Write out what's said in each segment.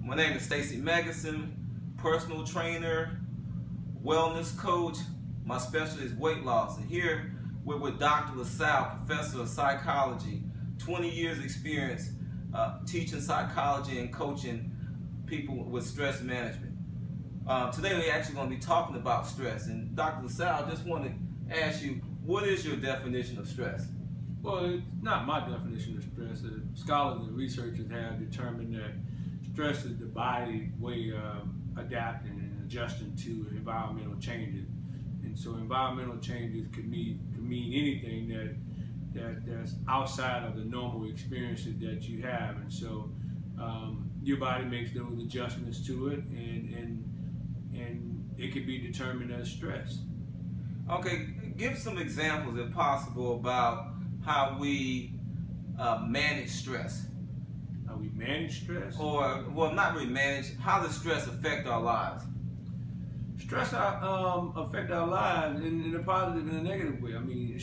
My name is Stacey Megginson, personal trainer, wellness coach. My specialty is weight loss. And here we're with Dr. Lasalle, professor of psychology, 20 years experience teaching psychology and coaching people with stress management. Today we're actually going to be talking about stress. And Dr. Lasalle, I just want to ask you, what is your definition of stress? Well, it's not my definition of stress. Scholars and researchers have determined that stress is the body way of adapting and adjusting to environmental changes. And so environmental changes could mean anything that's outside of the normal experiences that you have. And so your body makes those adjustments to it, and it can be determined as stress. Okay, give some examples, if possible, about how we manage stress. How we manage stress? Or, well, not really manage. How does stress affect our lives? Stress affect our lives in a positive and a negative way. I mean,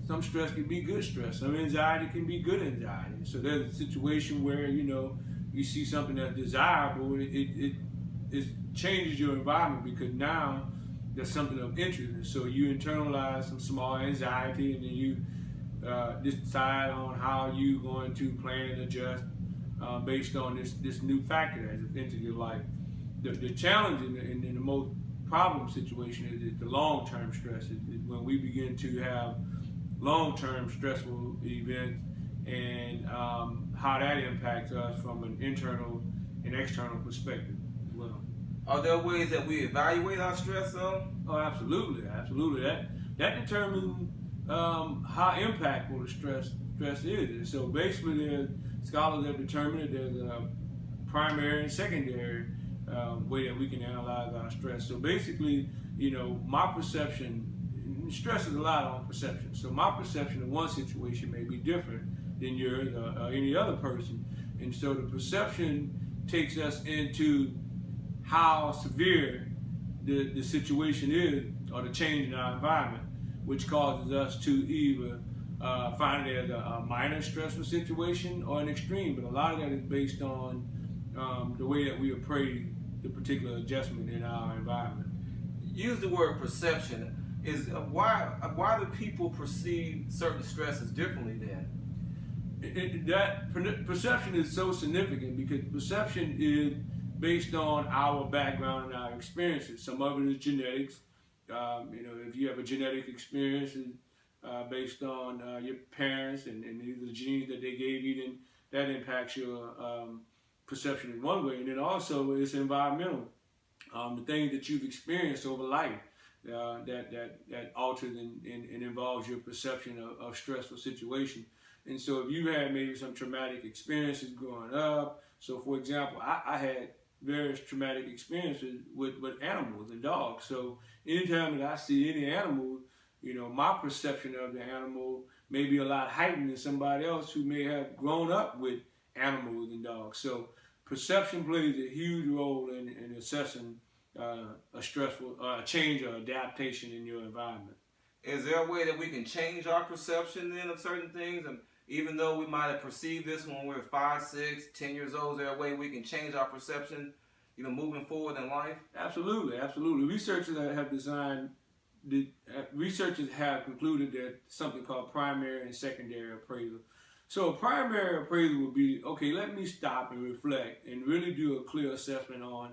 some stress can be good stress. Some anxiety can be good anxiety. So there's a situation where, you see something that's desirable, it changes your environment because now there's something of interest. And so you internalize some small anxiety, and then you decide on how you're going to plan and adjust based on this new factor that's entered your life. The challenge in the most problem situation is the long-term stress. Is when we begin to have long-term stressful events, and how that impacts us from an internal and external perspective as well. Are there ways that we evaluate our stress, though? Oh, absolutely. That determines how impactful the stress is. And so basically, scholars have determined that there's a primary and secondary way that we can analyze our stress. So basically, my perception, stress is a lot on perception. So my perception of one situation may be different than yours or any other person. And so the perception takes us into how severe the situation is, or the change in our environment, which causes us to either find it as a minor stressful situation or an extreme. But a lot of that is based on the way that we appraise the particular adjustment in our environment. Use the word perception. Is why do people perceive certain stresses differently then? That perception is so significant because perception is based on our background and our experiences. Some of it is genetics. If you have a genetic experience based on your parents and the genes that they gave you, then that impacts your perception in one way. And then also it's environmental. The things that you've experienced over life that alters and involves your perception of stressful situation. And so if you had maybe some traumatic experiences growing up, so for example, I had various traumatic experiences with animals and dogs. So anytime that I see any animal, my perception of the animal may be a lot heightened than somebody else who may have grown up with animals and dogs. So perception plays a huge role in assessing a stressful change or adaptation in your environment. Is there a way that we can change our perception then of certain things? And even though we might have perceived this when we were 5, 6, 10 years old, is there a way we can change our perception, moving forward in life? Absolutely. Researchers have concluded that something called primary and secondary appraisal. So a primary appraisal would be, okay, let me stop and reflect and really do a clear assessment on,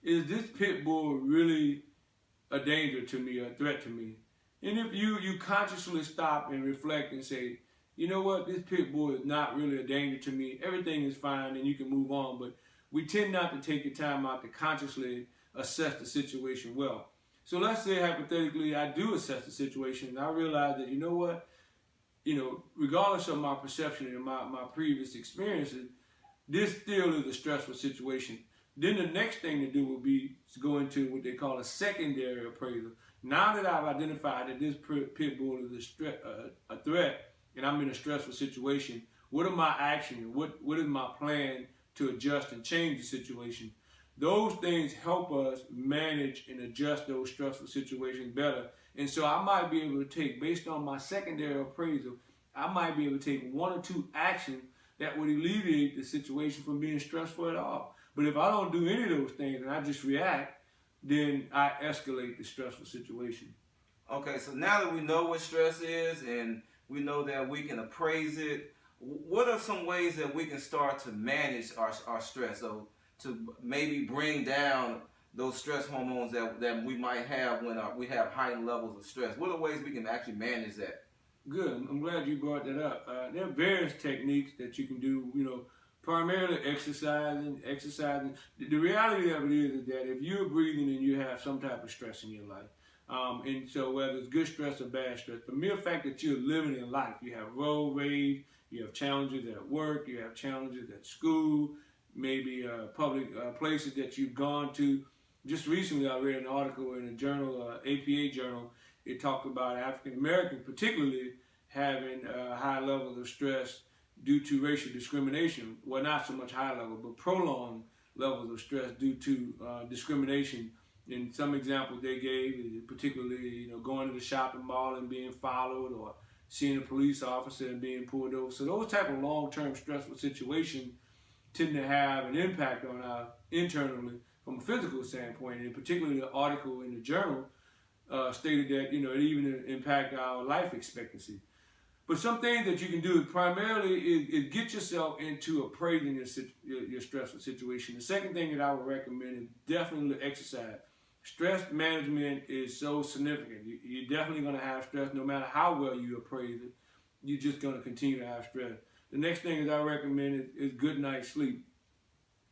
is this pit bull really a danger to me or a threat to me? And if you consciously stop and reflect and say, you know what, this pit bull is not really a danger to me, everything is fine and you can move on. But we tend not to take the time out to consciously assess the situation well. So let's say hypothetically I do assess the situation and I realize that, regardless of my perception and my previous experiences, this still is a stressful situation. Then the next thing to do would be to go into what they call a secondary appraisal. Now that I've identified that this pit bull is a threat and I'm in a stressful situation, what are my actions? What is my plan to adjust and change the situation? Those things help us manage and adjust those stressful situations better. And so I might be able to take, based on my secondary appraisal, I might be able to take 1 or 2 actions that would alleviate the situation from being stressful at all. But if I don't do any of those things and I just react, then I escalate the stressful situation. Okay, so now that we know what stress is and we know that we can appraise it, what are some ways that we can start to manage our stress? So to maybe bring down those stress hormones that we might have when we have heightened levels of stress. What are ways we can actually manage that? Good. I'm glad you brought that up. There are various techniques that you can do, primarily exercising. The reality of it is that if you're breathing and you have some type of stress in your life, and so whether it's good stress or bad stress, the mere fact that you're living in life, you have road rage, you have challenges at work, you have challenges at school, maybe public places that you've gone to. Just recently I read an article in a journal, APA journal. It talked about African Americans particularly having high levels of stress due to racial discrimination. Well, not so much high level, but prolonged levels of stress due to discrimination. In some examples they gave, particularly going to the shopping mall and being followed, or seeing a police officer and being pulled over. So those type of long-term stressful situations tend to have an impact on our internally from a physical standpoint. And particularly the article in the journal stated that it even impact our life expectancy. But some things that you can do primarily is get yourself into appraising your stressful situation. The second thing that I would recommend is definitely exercise. Stress management is so significant. You're definitely going to have stress no matter how well you appraise it. You're just going to continue to have stress. The next thing that I recommend is good night's sleep.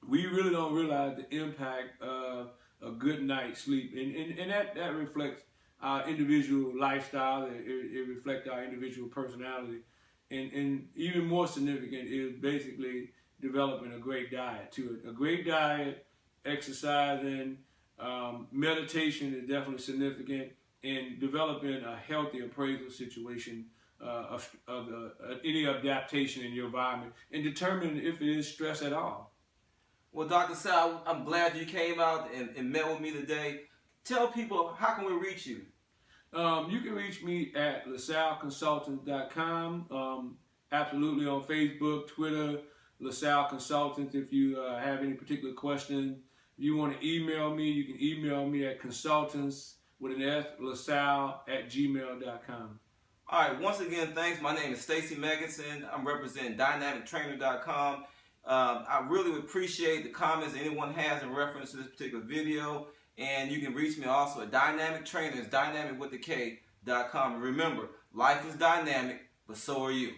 We really don't realize the impact of a good night's sleep, and that reflects our individual lifestyle. It reflects our individual personality, and even more significant is basically developing a great diet to it. A great diet, exercising, meditation is definitely significant, and developing a healthy appraisal situation of any adaptation in your environment, and determining if it is stress at all. Well, Dr. Sal, I'm glad you came out and met with me today. Tell people, how can we reach you? You can reach me at lasalleconsultants.com. Absolutely on Facebook, Twitter, Lasalle Consultants. If you have any particular questions, if you want to email me, you can email me at consultants with an S, lasalle@gmail.com. All right, once again, thanks. My name is Stacey Megginson. I'm representing dynamictrainer.com. I really appreciate the comments anyone has in reference to this particular video. And you can reach me also at Dynamic Trainers, dynamic with the K.com. And remember, life is dynamic, but so are you.